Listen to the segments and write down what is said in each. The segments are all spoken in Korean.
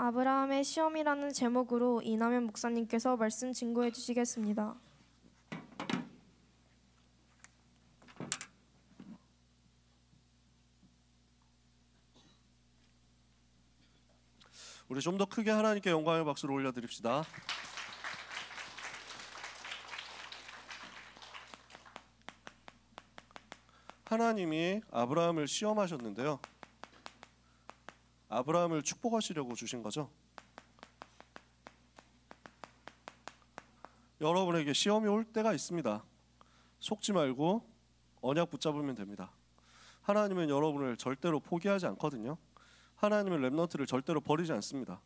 아브라함의 시험이라는 제목으로 이남현 목사님께서 말씀 증거해 주시겠습니다. 우리 좀 더 크게 하나님께 영광의 박수를 올려드립시다. 하나님이 아브라함을 시험하셨는데요, 아브라함을 축복하시려고 주신 거죠. 여러분에게 시험이 올 때가 있습니다. 속지 말고 언약 붙잡으면 됩니다. 하나님은 여러분을 절대로 포기하지 않거든요. 하나님은 렘넌트를 절대로 버리지 않습니다.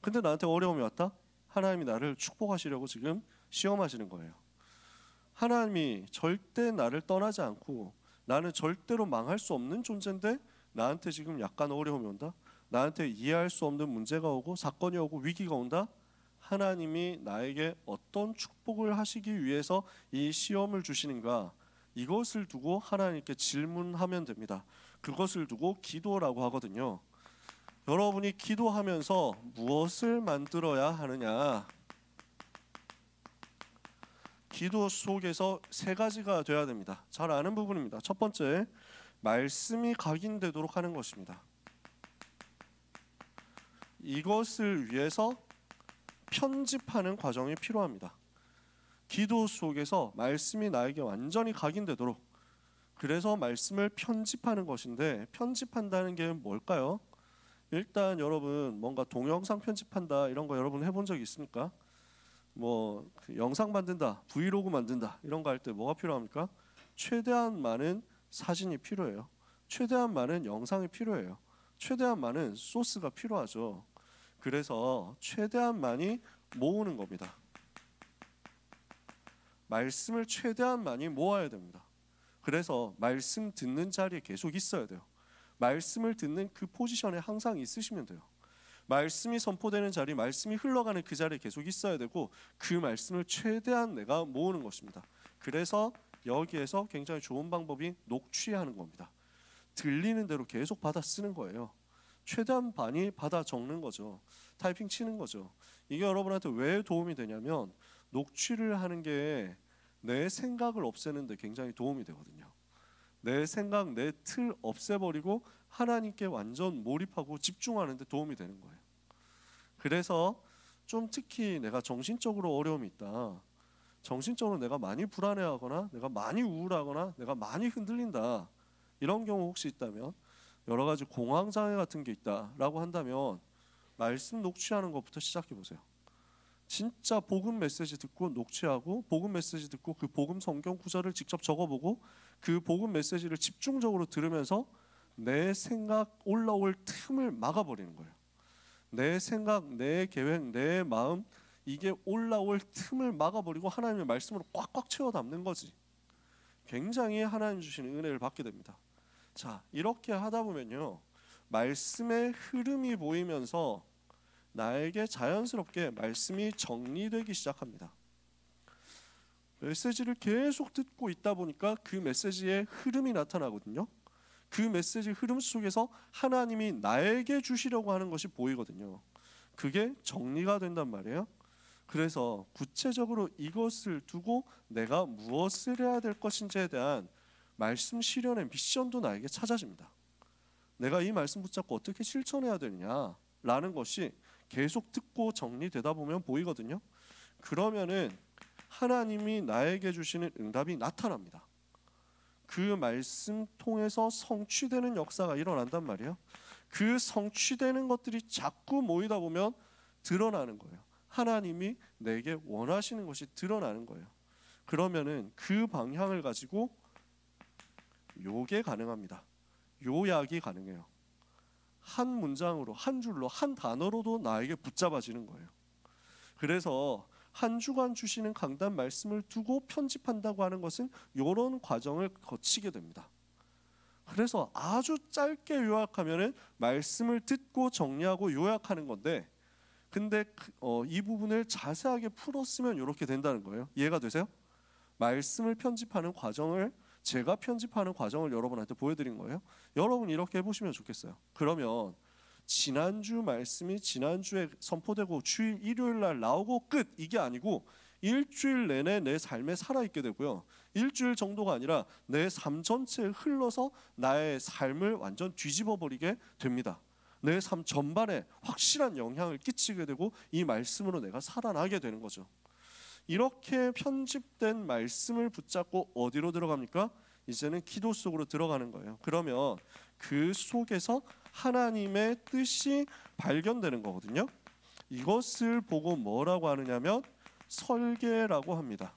근데 나한테 어려움이 왔다? 하나님이 나를 축복하시려고 지금 시험하시는 거예요. 하나님이 절대 나를 떠나지 않고 나는 절대로 망할 수 없는 존재인데 나한테 지금 약간 어려움이 온다? 나한테 이해할 수 없는 문제가 오고 사건이 오고 위기가 온다? 하나님이 나에게 어떤 축복을 하시기 위해서 이 시험을 주시는가? 이것을 두고 하나님께 질문하면 됩니다. 그것을 두고 기도라고 하거든요. 여러분이 기도하면서 무엇을 만들어야 하느냐? 기도 속에서 세 가지가 돼야 됩니다. 잘 아는 부분입니다. 첫 번째, 말씀이 각인되도록 하는 것입니다. 이것을 위해서 편집하는 과정이 필요합니다. 기도 속에서 말씀이 나에게 완전히 각인되도록, 그래서 말씀을 편집하는 것인데, 편집한다는 게 뭘까요? 일단 여러분 뭔가 동영상 편집한다 이런 거 여러분 해본 적 있습니까? 뭐 영상 만든다, 브이로그 만든다 이런 거 할 때 뭐가 필요합니까? 최대한 많은 사진이 필요해요. 최대한 많은 영상이 필요해요. 최대한 많은 소스가 필요하죠. 그래서 최대한 많이 모으는 겁니다. 말씀을 최대한 많이 모아야 됩니다. 그래서 말씀 듣는 자리에 계속 있어야 돼요. 말씀을 듣는 그 포지션에 항상 있으시면 돼요. 말씀이 선포되는 자리, 말씀이 흘러가는 그 자리에 계속 있어야 되고, 그 말씀을 최대한 내가 모으는 것입니다. 그래서 여기에서 굉장히 좋은 방법이 녹취하는 겁니다. 들리는 대로 계속 받아 쓰는 거예요. 최대한 많이 받아 적는 거죠. 타이핑 치는 거죠. 이게 여러분한테 왜 도움이 되냐면, 녹취를 하는 게 내 생각을 없애는 데 굉장히 도움이 되거든요. 내 생각, 내 틀 없애버리고 하나님께 완전 몰입하고 집중하는 데 도움이 되는 거예요. 그래서 좀 특히 내가 정신적으로 어려움이 있다, 정신적으로 내가 많이 불안해하거나 내가 많이 우울하거나 내가 많이 흔들린다, 이런 경우 혹시 있다면, 여러 가지 공황장애 같은 게 있다라고 한다면 말씀 녹취하는 것부터 시작해 보세요. 진짜 복음 메시지 듣고 녹취하고, 복음 메시지 듣고 그 복음 성경 구절을 직접 적어보고, 그 복음 메시지를 집중적으로 들으면서 내 생각 올라올 틈을 막아버리는 거예요. 내 생각, 내 계획, 내 마음, 이게 올라올 틈을 막아버리고 하나님의 말씀으로 꽉꽉 채워 담는 거지. 굉장히 하나님 주시는 은혜를 받게 됩니다. 자, 이렇게 하다 보면요, 말씀의 흐름이 보이면서 나에게 자연스럽게 말씀이 정리되기 시작합니다. 메시지를 계속 듣고 있다 보니까 그 메시지의 흐름이 나타나거든요. 그 메시지 흐름 속에서 하나님이 나에게 주시려고 하는 것이 보이거든요. 그게 정리가 된단 말이에요. 그래서 구체적으로 이것을 두고 내가 무엇을 해야 될 것인지에 대한 말씀 실현의 미션도 나에게 찾아집니다. 내가 이 말씀 붙잡고 어떻게 실천해야 되느냐라는 것이 계속 듣고 정리되다 보면 보이거든요. 그러면은 하나님이 나에게 주시는 응답이 나타납니다. 그 말씀 통해서 성취되는 역사가 일어난단 말이에요. 그 성취되는 것들이 자꾸 모이다 보면 드러나는 거예요. 하나님이 내게 원하시는 것이 드러나는 거예요. 그러면은 그 방향을 가지고 요게 가능합니다. 요약이 가능해요. 한 문장으로, 한 줄로, 한 단어로도 나에게 붙잡아지는 거예요. 그래서 한 주간 주시는 강단 말씀을 두고 편집한다고 하는 것은 이런 과정을 거치게 됩니다. 그래서 아주 짧게 요약하면은 말씀을 듣고 정리하고 요약하는 건데, 근데 이 부분을 자세하게 풀었으면 이렇게 된다는 거예요. 이해가 되세요? 말씀을 편집하는 과정을, 제가 편집하는 과정을 여러분한테 보여드린 거예요. 여러분 이렇게 해보시면 좋겠어요. 그러면 지난주 말씀이 지난주에 선포되고 주일 일요일 날 나오고 끝, 이게 아니고 일주일 내내 내 삶에 살아있게 되고요. 일주일 정도가 아니라 내 삶 전체에 흘러서 나의 삶을 완전 뒤집어 버리게 됩니다. 내 삶 전반에 확실한 영향을 끼치게 되고 이 말씀으로 내가 살아나게 되는 거죠. 이렇게 편집된 말씀을 붙잡고 어디로 들어갑니까? 이제는 기도 속으로 들어가는 거예요. 그러면 그 속에서 하나님의 뜻이 발견되는 거거든요. 이것을 보고 뭐라고 하느냐면 설계라고 합니다.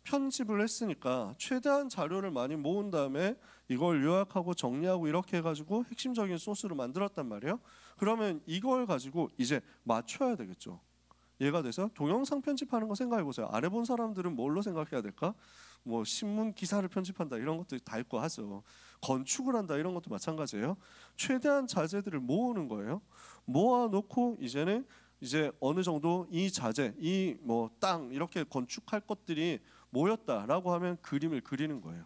편집을 했으니까 최대한 자료를 많이 모은 다음에 이걸 요약하고 정리하고 이렇게 해가지고 핵심적인 소스를 만들었단 말이에요. 그러면 이걸 가지고 이제 맞춰야 되겠죠. 얘가 돼서 동영상 편집하는 거 생각해 보세요. 안 해본 사람들은 뭘로 생각해야 될까? 뭐 신문 기사를 편집한다 이런 것도 다 있고 하죠. 건축을 한다 이런 것도 마찬가지예요. 최대한 자재들을 모으는 거예요. 모아놓고 이제는 이제 어느 정도 이 자재, 이 뭐 땅 이렇게 건축할 것들이 모였다라고 하면 그림을 그리는 거예요.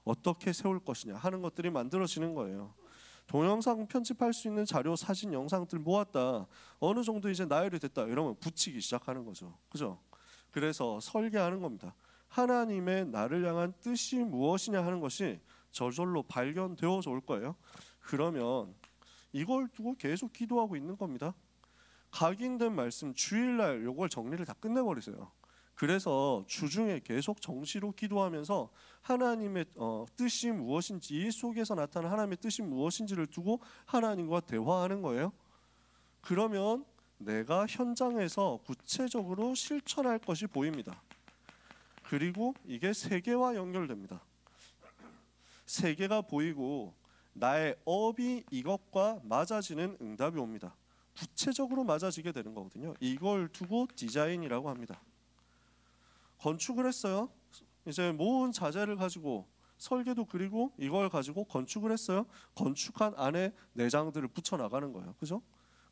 어떻게 세울 것이냐 하는 것들이 만들어지는 거예요. 동영상 편집할 수 있는 자료, 사진, 영상들 모았다. 어느 정도 이제 나열이 됐다. 이러면 붙이기 시작하는 거죠. 그죠? 그래서 설계하는 겁니다. 하나님의 나를 향한 뜻이 무엇이냐 하는 것이 저절로 발견되어서 올 거예요. 그러면 이걸 두고 계속 기도하고 있는 겁니다. 각인된 말씀 주일날 요걸 정리를 다 끝내버리세요. 그래서 주중에 계속 정시로 기도하면서 하나님의 뜻이 무엇인지, 이 속에서 나타난 하나님의 뜻이 무엇인지를 두고 하나님과 대화하는 거예요. 그러면 내가 현장에서 구체적으로 실천할 것이 보입니다. 그리고 이게 세계와 연결됩니다. 세계가 보이고 나의 업이 이것과 맞아지는 응답이 옵니다. 구체적으로 맞아지게 되는 거거든요. 이걸 두고 디자인이라고 합니다. 건축을 했어요. 이제 모은 자재를 가지고 설계도 그리고 이걸 가지고 건축을 했어요. 건축한 안에 내장들을 붙여 나가는 거예요. 그죠?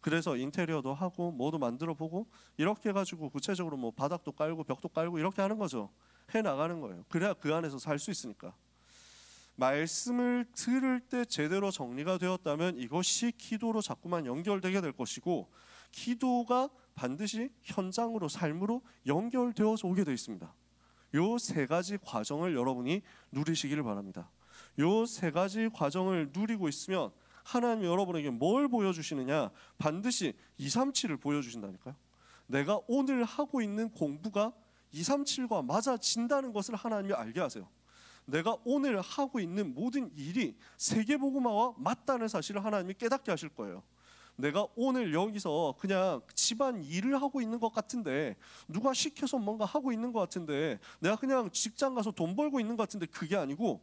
그래서 인테리어도 하고 뭐도 만들어 보고 이렇게 해가지고 구체적으로 뭐 바닥도 깔고 벽도 깔고 이렇게 하는 거죠. 해 나가는 거예요. 그래야 그 안에서 살 수 있으니까. 말씀을 들을 때 제대로 정리가 되었다면 이것이 기도로 자꾸만 연결되게 될 것이고, 기도가 반드시 현장으로, 삶으로 연결되어서 오게 되어 있습니다. 요 세 가지 과정을 여러분이 누리시기를 바랍니다. 요 세 가지 과정을 누리고 있으면 하나님이 여러분에게 뭘 보여주시느냐? 반드시 237을 보여주신다니까요. 내가 오늘 하고 있는 공부가 237과 맞아진다는 것을 하나님이 알게 하세요. 내가 오늘 하고 있는 모든 일이 세계복음화와 맞다는 사실을 하나님이 깨닫게 하실 거예요. 내가 오늘 여기서 그냥 집안 일을 하고 있는 것 같은데, 누가 시켜서 뭔가 하고 있는 것 같은데, 내가 그냥 직장 가서 돈 벌고 있는 것 같은데, 그게 아니고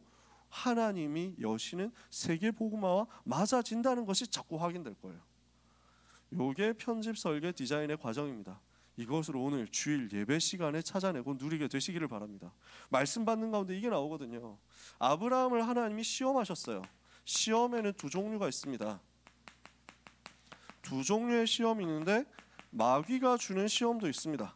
하나님이 여시는 세계복음화와 맞아진다는 것이 자꾸 확인될 거예요. 이게 편집, 설계, 디자인의 과정입니다. 이것을 오늘 주일 예배 시간에 찾아내고 누리게 되시기를 바랍니다. 말씀 받는 가운데 이게 나오거든요. 아브라함을 하나님이 시험하셨어요. 시험에는 두 종류가 있습니다. 두 종류의 시험이 있는데 마귀가 주는 시험도 있습니다.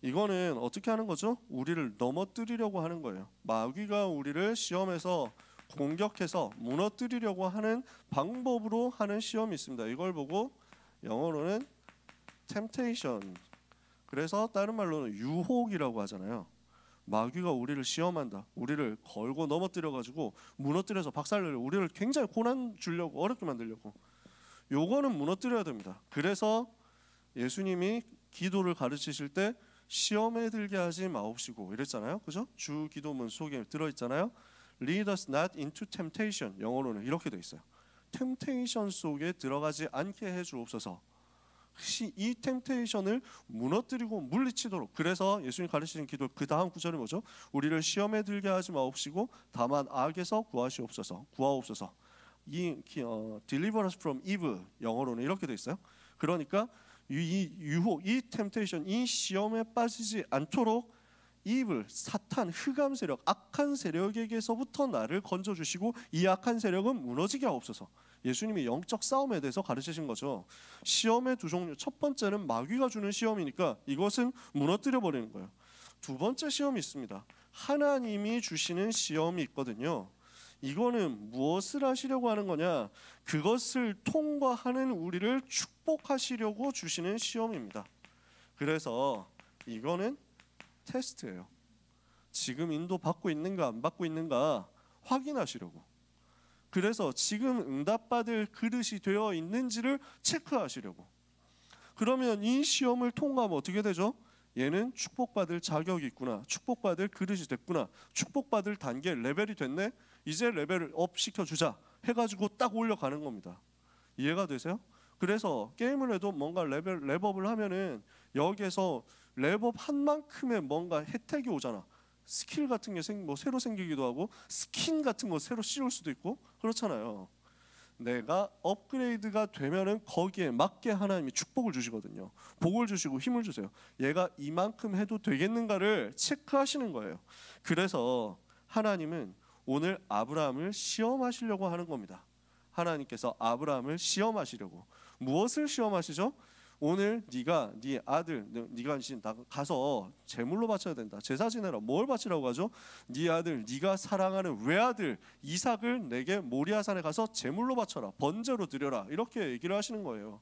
이거는 어떻게 하는 거죠? 우리를 넘어뜨리려고 하는 거예요. 마귀가 우리를 시험에서 공격해서 무너뜨리려고 하는 방법으로 하는 시험이 있습니다. 이걸 보고 영어로는 temptation, 그래서 다른 말로는 유혹이라고 하잖아요. 마귀가 우리를 시험한다. 우리를 걸고 넘어뜨려가지고 무너뜨려서 박살내려고, 우리를 굉장히 고난 주려고, 어렵게 만들려고. 요거는 무너뜨려야 됩니다. 그래서 예수님이 기도를 가르치실 때 시험에 들게 하지 마옵시고 이랬잖아요. 그죠? 주 기도문 속에 들어있잖아요. Lead us not into temptation. 영어로는 이렇게 돼 있어요. temptation 속에 들어가지 않게 해주옵소서. 이 템테이션을 무너뜨리고 물리치도록. 그래서 예수님 가르치신 기도 그 다음 구절이 뭐죠? 우리를 시험에 들게 하지 마옵시고 다만 악에서 구하시옵소서. 구하옵소서. Deliver us from evil, 영어로는 이렇게 돼 있어요. 그러니까 이 유혹, 이 템테이션, 이 시험에 빠지지 않도록 evil, 사탄, 흑암 세력, 악한 세력에게서부터 나를 건져주시고 이 악한 세력은 무너지게 하옵소서. 예수님이 영적 싸움에 대해서 가르치신 거죠. 시험의 두 종류. 첫 번째는 마귀가 주는 시험이니까 이것은 무너뜨려 버리는 거예요. 두 번째 시험이 있습니다. 하나님이 주시는 시험이 있거든요. 이거는 무엇을 하시려고 하는 거냐? 그것을 통과하는 우리를 축복하시려고 주시는 시험입니다. 그래서 이거는 테스트예요. 지금 인도 받고 있는가 안 받고 있는가 확인하시려고. 그래서 지금 응답받을 그릇이 되어 있는지를 체크하시려고. 그러면 이 시험을 통과하면 어떻게 되죠? 얘는 축복받을 자격이 있구나, 축복받을 그릇이 됐구나, 축복받을 단계 레벨이 됐네, 이제 레벨을 업 시켜주자 해가지고 딱 올려가는 겁니다. 이해가 되세요? 그래서 게임을 해도 뭔가 랩업을 하면은 여기에서 랩업 한 만큼의 뭔가 혜택이 오잖아. 스킬 같은 게 뭐 새로 생기기도 하고 스킨 같은 거 새로 씌울 수도 있고 그렇잖아요. 내가 업그레이드가 되면은 거기에 맞게 하나님이 축복을 주시거든요. 복을 주시고 힘을 주세요. 얘가 이만큼 해도 되겠는가를 체크하시는 거예요. 그래서 하나님은 오늘 아브라함을 시험하시려고 하는 겁니다. 하나님께서 아브라함을 시험하시려고. 무엇을 시험하시죠? 오늘 네가 네 아들, 네가 가서 제물로 바쳐야 된다. 제사 지내라. 뭘 바치라고 하죠? 네 아들, 네가 사랑하는 외아들 이삭을 내게 모리아산에 가서 제물로 바쳐라. 번제로 드려라. 이렇게 얘기를 하시는 거예요.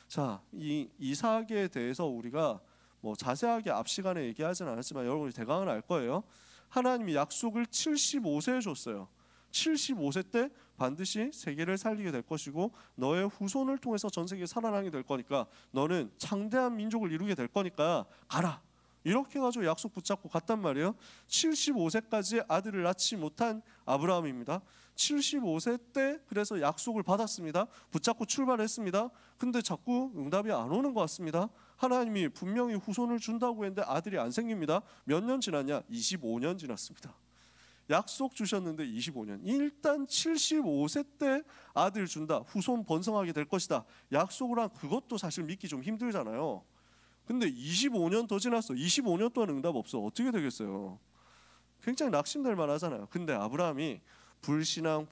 자, 이 이삭에 대해서 우리가 뭐 자세하게 앞 시간에 얘기하진 않았지만 여러분이 대강은 알 거예요. 하나님이 약속을 75세에 줬어요. 75세 때 반드시 세계를 살리게 될 것이고 너의 후손을 통해서 전 세계에 살아나게 될 거니까 너는 창대한 민족을 이루게 될 거니까 가라. 이렇게 해가지고 약속 붙잡고 갔단 말이에요. 75세까지 아들을 낳지 못한 아브라함입니다. 75세 때 그래서 약속을 받았습니다. 붙잡고 출발했습니다. 근데 자꾸 응답이 안 오는 것 같습니다. 하나님이 분명히 후손을 준다고 했는데 아들이 안 생깁니다. 몇 년 지났냐? 25년 지났습니다. 약속 주셨는데 25년. 일단 75세 때 아들 준다, 후손 번성하게 될 것이다, 약속을 한 그것도 사실 믿기 좀 힘들잖아요. 근데 25년 더 지났어. 25년 동안 응답 없어. 어떻게 되겠어요? 굉장히 낙심될 만하잖아요. 근데 아브라함이 불신앙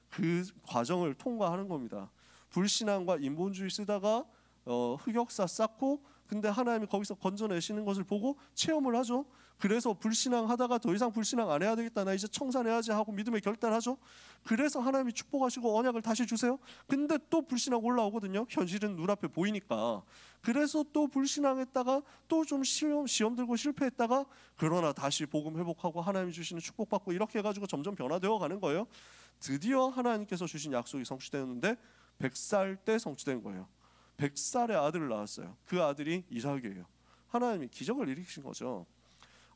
그 과정을 통과하는 겁니다. 불신앙과 인본주의 쓰다가 흑역사 쌓고, 근데 하나님이 거기서 건져내시는 것을 보고 체험을 하죠. 그래서 불신앙하다가 더 이상 불신앙 안 해야 되겠다, 나 이제 청산해야지 하고 믿음의 결단하죠. 그래서 하나님이 축복하시고 언약을 다시 주세요. 근데 또 불신앙 올라오거든요. 현실은 눈앞에 보이니까. 그래서 또 불신앙했다가 또 좀 시험 들고 실패했다가 그러나 다시 복음 회복하고 하나님이 주시는 축복받고 이렇게 해가지고 점점 변화되어 가는 거예요. 드디어 하나님께서 주신 약속이 성취되었는데 100살 때 성취된 거예요. 100살의 아들을 낳았어요. 그 아들이 이삭이에요. 하나님이 기적을 일으키신 거죠.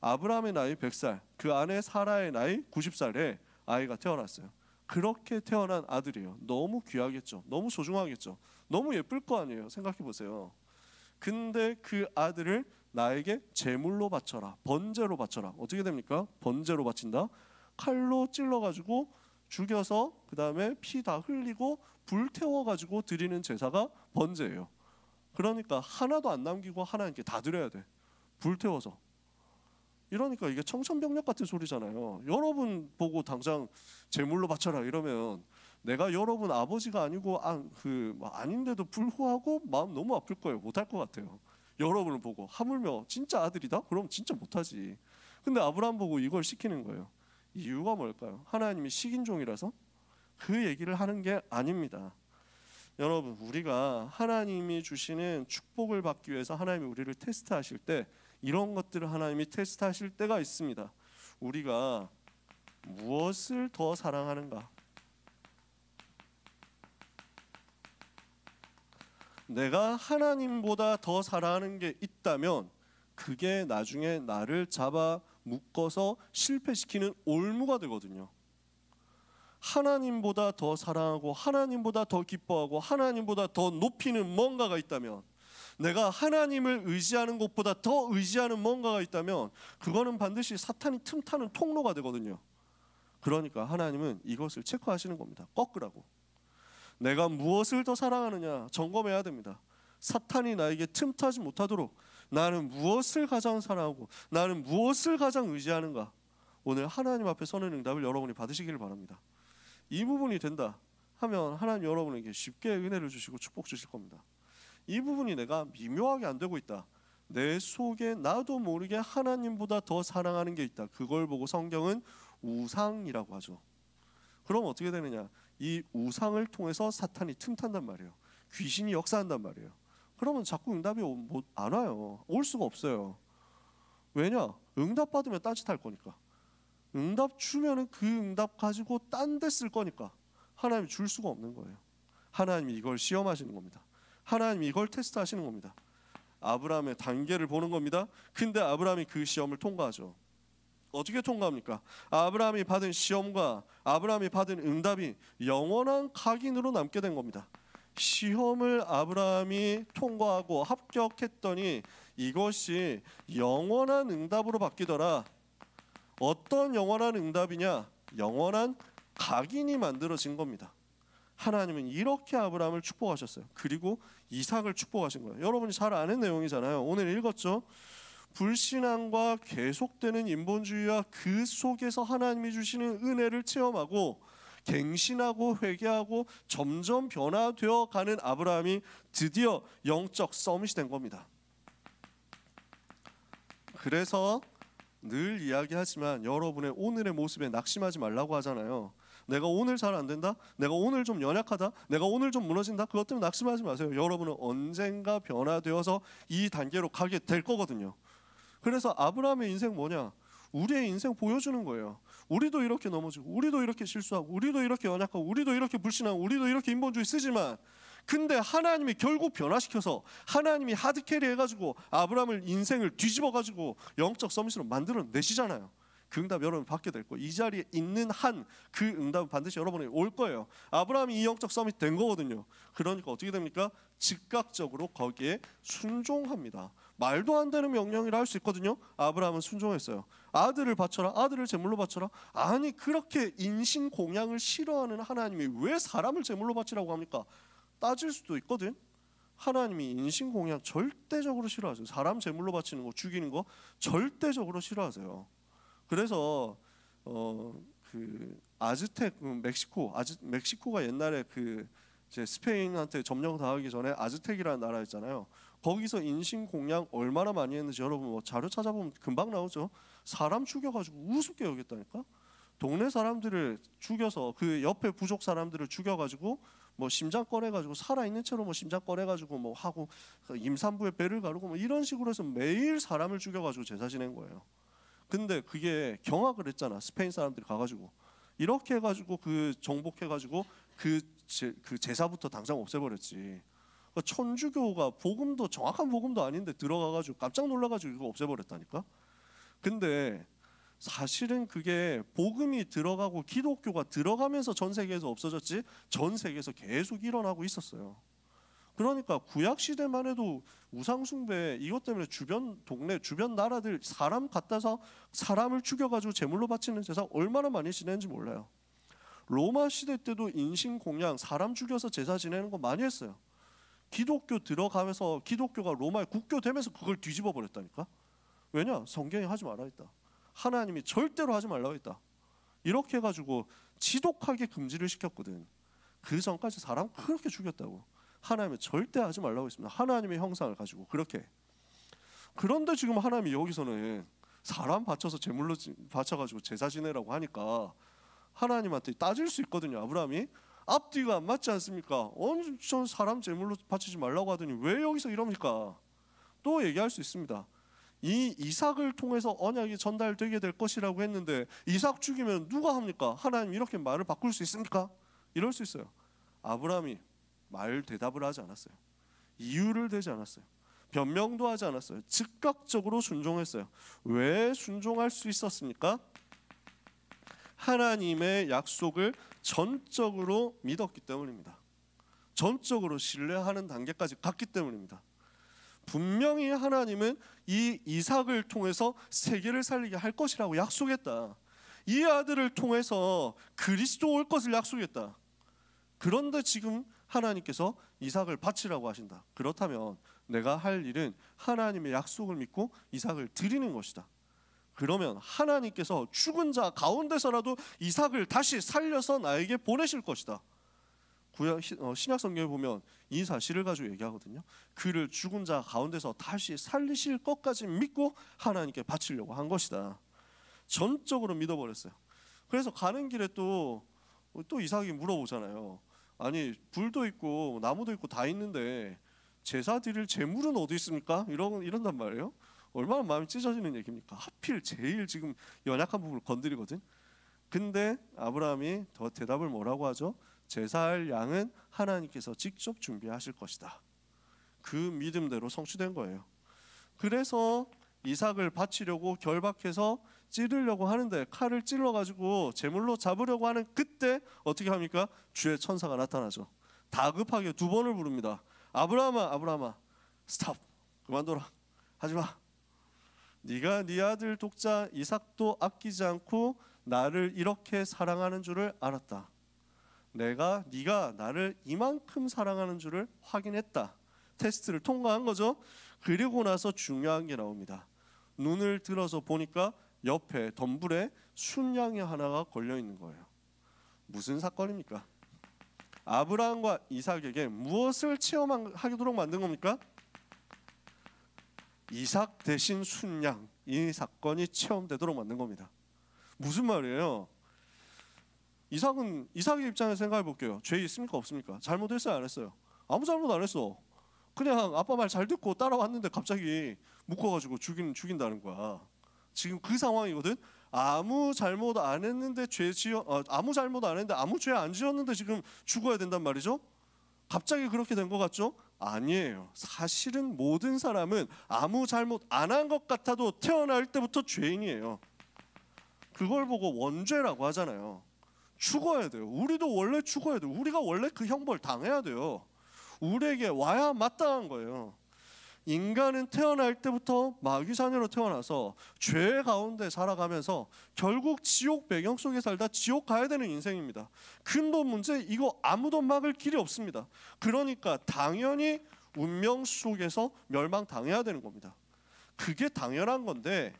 아브라함의 나이 100살, 그 아내 사라의 나이 90살에 아이가 태어났어요. 그렇게 태어난 아들이에요. 너무 귀하겠죠. 너무 소중하겠죠. 너무 예쁠 거 아니에요. 생각해 보세요. 근데 그 아들을 나에게 제물로 바쳐라, 번제로 바쳐라. 어떻게 됩니까? 번제로 바친다. 칼로 찔러가지고 죽여서 그 다음에 피 다 흘리고 불 태워가지고 드리는 제사가 번제예요. 그러니까 하나도 안 남기고 하나님께 다 드려야 돼. 불 태워서. 이러니까 이게 청천벽력 같은 소리잖아요. 여러분 보고 당장 제물로 바쳐라 이러면 내가 여러분 아버지가 아니고 아닌데도 불구하고 마음 너무 아플 거예요. 못할 것 같아요. 여러분을 보고 하물며 진짜 아들이다? 그럼 진짜 못하지. 근데 아브라함 보고 이걸 시키는 거예요. 이유가 뭘까요? 하나님이 식인종이라서? 그 얘기를 하는 게 아닙니다. 여러분, 우리가 하나님이 주시는 축복을 받기 위해서 하나님이 우리를 테스트하실 때 이런 것들을 하나님이 테스트하실 때가 있습니다. 우리가 무엇을 더 사랑하는가? 내가 하나님보다 더 사랑하는 게 있다면 그게 나중에 나를 잡아 묶어서 실패시키는 올무가 되거든요. 하나님보다 더 사랑하고 하나님보다 더 기뻐하고 하나님보다 더 높이는 뭔가가 있다면, 내가 하나님을 의지하는 것보다 더 의지하는 뭔가가 있다면 그거는 반드시 사탄이 틈타는 통로가 되거든요. 그러니까 하나님은 이것을 체크하시는 겁니다. 꺾으라고. 내가 무엇을 더 사랑하느냐 점검해야 됩니다. 사탄이 나에게 틈타지 못하도록 나는 무엇을 가장 사랑하고 나는 무엇을 가장 의지하는가. 오늘 하나님 앞에 서는 응답을 여러분이 받으시기를 바랍니다. 이 부분이 된다 하면 하나님 여러분에게 쉽게 은혜를 주시고 축복 주실 겁니다. 이 부분이 내가 미묘하게 안 되고 있다, 내 속에 나도 모르게 하나님보다 더 사랑하는 게 있다, 그걸 보고 성경은 우상이라고 하죠. 그럼 어떻게 되느냐? 이 우상을 통해서 사탄이 틈탄단 말이에요. 귀신이 역사한단 말이에요. 그러면 자꾸 응답이 안 와요. 올 수가 없어요. 왜냐? 응답 받으면 딴짓할 거니까. 응답 주면은 그 응답 가지고 딴 데 쓸 거니까 하나님이 줄 수가 없는 거예요. 하나님이 이걸 시험하시는 겁니다. 하나님이 이걸 테스트하시는 겁니다. 아브라함의 단계를 보는 겁니다. 근데 아브라함이 그 시험을 통과하죠. 어떻게 통과합니까? 아브라함이 받은 시험과 아브라함이 받은 응답이 영원한 각인으로 남게 된 겁니다. 시험을 아브라함이 통과하고 합격했더니 이것이 영원한 응답으로 바뀌더라. 어떤 영원한 응답이냐? 영원한 각인이 만들어진 겁니다. 하나님은 이렇게 아브라함을 축복하셨어요. 그리고 이삭을 축복하신 거예요. 여러분이 잘 아는 내용이잖아요. 오늘 읽었죠? 불신앙과 계속되는 인본주의와 그 속에서 하나님이 주시는 은혜를 체험하고 갱신하고 회개하고 점점 변화되어 가는 아브라함이 드디어 영적 서밋이 된 겁니다. 그래서 늘 이야기하지만 여러분의 오늘의 모습에 낙심하지 말라고 하잖아요. 내가 오늘 잘 안 된다? 내가 오늘 좀 연약하다? 내가 오늘 좀 무너진다? 그것 때문에 낙심하지 마세요. 여러분은 언젠가 변화되어서 이 단계로 가게 될 거거든요. 그래서 아브라함의 인생 뭐냐? 우리의 인생 보여주는 거예요. 우리도 이렇게 넘어지고 우리도 이렇게 실수하고 우리도 이렇게 연약하고 우리도 이렇게 불신하고 우리도 이렇게 인본주의 쓰지만 근데 하나님이 결국 변화시켜서 하나님이 하드캐리 해가지고 아브라함을 인생을 뒤집어가지고 영적 서밋으로 만들어내시잖아요. 그 응답 여러분 받게 될 거예요. 이 자리에 있는 한 그 응답은 반드시 여러분에게 올 거예요. 아브라함이 이 영적 서밋 된 거거든요. 그러니까 어떻게 됩니까? 즉각적으로 거기에 순종합니다. 말도 안 되는 명령이라 할 수 있거든요. 아브라함은 순종했어요. 아들을 바쳐라, 아들을 제물로 바쳐라. 아니 그렇게 인신공양을 싫어하는 하나님이 왜 사람을 제물로 바치라고 합니까? 따질 수도 있거든. 하나님이 인신공양 절대적으로 싫어하세요. 사람 제물로 바치는 거, 죽이는 거 절대적으로 싫어하세요. 그래서 그 아즈텍 멕시코가 옛날에 그 이제 스페인한테 점령당하기 전에 아즈텍이라는 나라였잖아요. 거기서 인신공양 얼마나 많이 했는지 여러분 뭐 자료 찾아보면 금방 나오죠. 사람 죽여가지고 우습게 여겼다니까. 동네 사람들을 죽여서 그 옆에 부족 사람들을 죽여가지고 뭐 심장 꺼내가지고 살아있는 채로 뭐 심장 꺼내가지고 뭐 하고 임산부의 배를 가르고 뭐 이런 식으로 해서 매일 사람을 죽여가지고 제사 지낸 거예요. 근데 그게 경악을 했잖아. 스페인 사람들이 가가지고 이렇게 해가지고 그 정복해가지고 그 제사부터 당장 없애버렸지. 천주교가 복음도 정확한 복음도 아닌데 들어가가지고 깜짝 놀라가지고 이거 없애버렸다니까. 근데 사실은 그게 복음이 들어가고 기독교가 들어가면서 전 세계에서 없어졌지 전 세계에서 계속 일어나고 있었어요. 그러니까 구약 시대만 해도 우상숭배 이것 때문에 주변 동네 주변 나라들 사람 갖다서 사람을 죽여가지고 제물로 바치는 제사 얼마나 많이 지냈는지 몰라요. 로마 시대 때도 인신공양 사람 죽여서 제사 지내는 거 많이 했어요. 기독교 들어가면서 기독교가 로마의 국교 되면서 그걸 뒤집어 버렸다니까. 왜냐? 성경에 하지 말라 했다. 하나님이 절대로 하지 말라고 했다. 이렇게 해가지고 지독하게 금지를 시켰거든. 그 전까지 사람 그렇게 죽였다고. 하나님은 절대 하지 말라고 했습니다. 하나님의 형상을 가지고 그렇게. 그런데 지금 하나님이 여기서는 사람 바쳐서 제물로 바쳐가지고 제사 지내라고 하니까 하나님한테 따질 수 있거든요. 아브라함이 앞뒤가 안 맞지 않습니까? 전 사람 제물로 바치지 말라고 하더니 왜 여기서 이럽니까? 또 얘기할 수 있습니다. 이 이삭을 통해서 언약이 전달되게 될 것이라고 했는데 이삭 죽이면 누가 합니까? 하나님 이렇게 말을 바꿀 수 있습니까? 이럴 수 있어요. 아브라함이 말 대답을 하지 않았어요. 이유를 대지 않았어요. 변명도 하지 않았어요. 즉각적으로 순종했어요. 왜 순종할 수 있었습니까? 하나님의 약속을 전적으로 믿었기 때문입니다. 전적으로 신뢰하는 단계까지 갔기 때문입니다. 분명히 하나님은 이 이삭을 통해서 세계를 살리게 할 것이라고 약속했다. 이 아들을 통해서 그리스도 올 것을 약속했다. 그런데 지금 하나님께서 이삭을 바치라고 하신다. 그렇다면 내가 할 일은 하나님의 약속을 믿고 이삭을 드리는 것이다. 그러면 하나님께서 죽은 자 가운데서라도 이삭을 다시 살려서 나에게 보내실 것이다. 신약 성경에 보면 이 사실을 가지고 얘기하거든요. 그를 죽은 자 가운데서 다시 살리실 것까지 믿고 하나님께 바치려고 한 것이다. 전적으로 믿어버렸어요. 그래서 가는 길에 또 또 이삭이 물어보잖아요. 아니 불도 있고 나무도 있고 다 있는데 제사 드릴 제물은 어디 있습니까? 이런단 말이에요. 얼마나 마음이 찢어지는 얘기입니까? 하필 제일 지금 연약한 부분을 건드리거든. 근데 아브라함이 더 대답을 뭐라고 하죠? 제사할 양은 하나님께서 직접 준비하실 것이다. 그 믿음대로 성취된 거예요. 그래서 이삭을 바치려고 결박해서 찌르려고 하는데 칼을 찔러가지고 제물로 잡으려고 하는 그때 어떻게 합니까? 주의 천사가 나타나죠. 다급하게 두 번을 부릅니다. 아브라함아, 아브라함아, 스탑, 그만둬라, 하지마. 네가 네 아들 독자 이삭도 아끼지 않고 나를 이렇게 사랑하는 줄을 알았다. 네가 나를 이만큼 사랑하는 줄을 확인했다. 테스트를 통과한 거죠. 그리고 나서 중요한 게 나옵니다. 눈을 들어서 보니까 옆에 덤불에 순양이 하나가 걸려 있는 거예요. 무슨 사건입니까? 아브라함과 이삭에게 무엇을 체험하도록 만든 겁니까? 이삭 대신 순양, 이 사건이 체험되도록 만든 겁니다. 무슨 말이에요? 이삭의 입장에서 생각해 볼게요. 죄 있습니까 없습니까? 잘못했어요 안 했어요? 아무 잘못 안 했어. 그냥 아빠 말 잘 듣고 따라왔는데 갑자기 묶어가지고 죽인다는 거야. 지금 그 상황이거든. 아무 잘못 안 했는데 아무 잘못 안 했는데 아무 죄 안 지었는데 지금 죽어야 된단 말이죠. 갑자기 그렇게 된 것 같죠? 아니에요. 사실은 모든 사람은 아무 잘못 안 한 것 같아도 태어날 때부터 죄인이에요. 그걸 보고 원죄라고 하잖아요. 죽어야 돼요. 우리도 원래 죽어야 돼요. 우리가 원래 그 형벌 당해야 돼요. 우리에게 와야 마땅한 거예요. 인간은 태어날 때부터 마귀 자녀로 태어나서 죄 가운데 살아가면서 결국 지옥 배경 속에 살다 지옥 가야 되는 인생입니다. 근본 문제 이거 아무도 막을 길이 없습니다. 그러니까 당연히 운명 속에서 멸망당해야 되는 겁니다. 그게 당연한 건데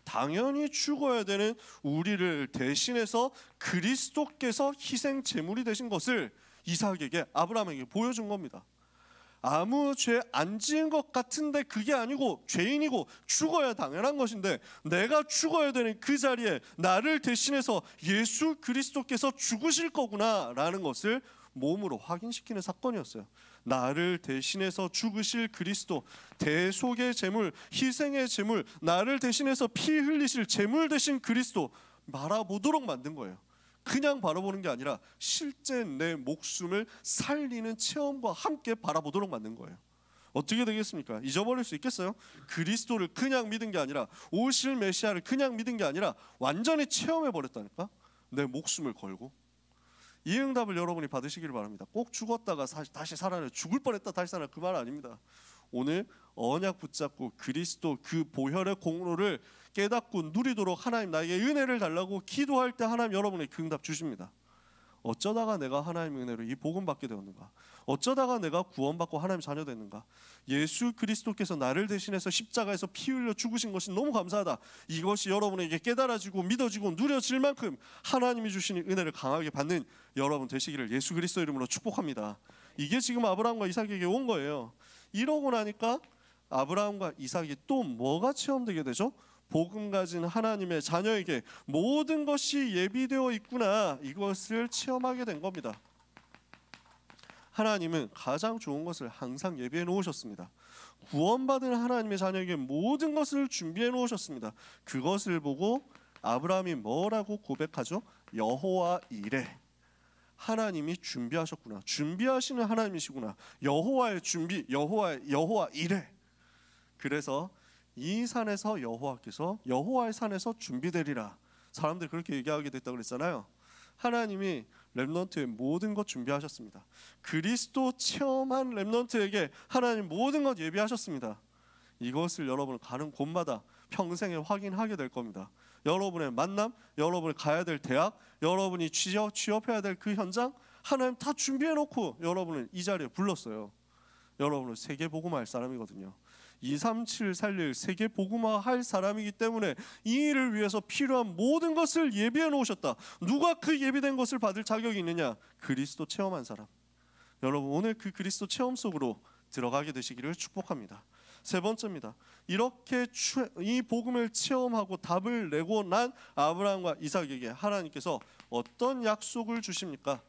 당연히 죽어야 되는 우리를 대신해서 그리스도께서 희생 제물이 되신 것을 이삭에게 아브라함에게 보여준 겁니다. 아무 죄 안 지은 것 같은데 그게 아니고 죄인이고 죽어야 당연한 것인데 내가 죽어야 되는 그 자리에 나를 대신해서 예수 그리스도께서 죽으실 거구나 라는 것을 몸으로 확인시키는 사건이었어요. 나를 대신해서 죽으실 그리스도, 대속의 제물, 희생의 제물, 나를 대신해서 피 흘리실 제물 되신 그리스도 바라보도록 만든 거예요. 그냥 바라보는 게 아니라 실제 내 목숨을 살리는 체험과 함께 바라보도록 만든 거예요. 어떻게 되겠습니까? 잊어버릴 수 있겠어요? 그리스도를 그냥 믿은 게 아니라 오실 메시아를 그냥 믿은 게 아니라 완전히 체험해버렸다니까? 내 목숨을 걸고. 이 응답을 여러분이 받으시길 바랍니다. 꼭 죽었다가 다시 살아내 죽을 뻔했다 다시 살아내 그 말 아닙니다. 오늘 언약 붙잡고 그리스도 그 보혈의 공로를 깨닫고 누리도록 하나님 나에게 은혜를 달라고 기도할 때 하나님 여러분에게 그 응답 주십니다. 어쩌다가 내가 하나님의 은혜로 이 복음 받게 되었는가? 어쩌다가 내가 구원받고 하나님 자녀 됐는가? 예수 그리스도께서 나를 대신해서 십자가에서 피 흘려 죽으신 것이 너무 감사하다. 이것이 여러분에게 깨달아지고 믿어지고 누려질 만큼 하나님이 주시는 은혜를 강하게 받는 여러분 되시기를 예수 그리스도 이름으로 축복합니다. 이게 지금 아브라함과 이삭에게 온 거예요. 이러고 나니까 아브라함과 이삭이 또 뭐가 체험되게 되죠? 복음 가진 하나님의 자녀에게 모든 것이 예비되어 있구나, 이것을 체험하게 된 겁니다. 하나님은 가장 좋은 것을 항상 예비해 놓으셨습니다. 구원받은 하나님의 자녀에게 모든 것을 준비해 놓으셨습니다. 그것을 보고 아브라함이 뭐라고 고백하죠? 여호와 이레. 하나님이 준비하셨구나. 준비하시는 하나님이시구나. 여호와의 준비, 여호와 이레. 그래서 이 산에서 여호와의 산에서 준비되리라. 사람들이 그렇게 얘기하게 됐다고 그랬잖아요. 하나님이 렘넌트의 모든 것 준비하셨습니다. 그리스도 체험한 렘넌트에게 하나님 모든 것 예비하셨습니다. 이것을 여러분 가는 곳마다 평생에 확인하게 될 겁니다. 여러분의 만남, 여러분이 가야 될 대학, 여러분이 취업해야 될 그 현장, 하나님 다 준비해놓고 여러분을 이 자리에 불렀어요. 여러분은 세계복음화 할 사람이거든요. 237 살릴 세계복음화 할 사람이기 때문에 이 일을 위해서 필요한 모든 것을 예비해 놓으셨다. 누가 그 예비된 것을 받을 자격이 있느냐? 그리스도 체험한 사람. 여러분 오늘 그 그리스도 체험 속으로 들어가게 되시기를 축복합니다. 세 번째입니다. 이렇게 이 복음을 체험하고 답을 내고 난 아브라함과 이삭에게 하나님께서 어떤 약속을 주십니까?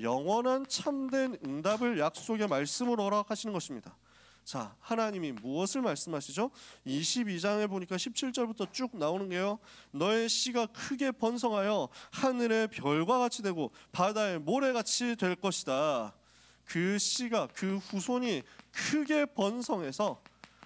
영원한 참된 응답을 약속의 말씀으로 허락하시는 것입니다. 자, 하나님이 무엇을 말씀하시죠? 22장에 보니까 17절부터 쭉 나오는 게요. 너의 씨가 크게 번성하여 하늘의 별과 같이 되고 바다의 모래같이 될 것이다. 그 씨가, 그 후손이 크게 번성해서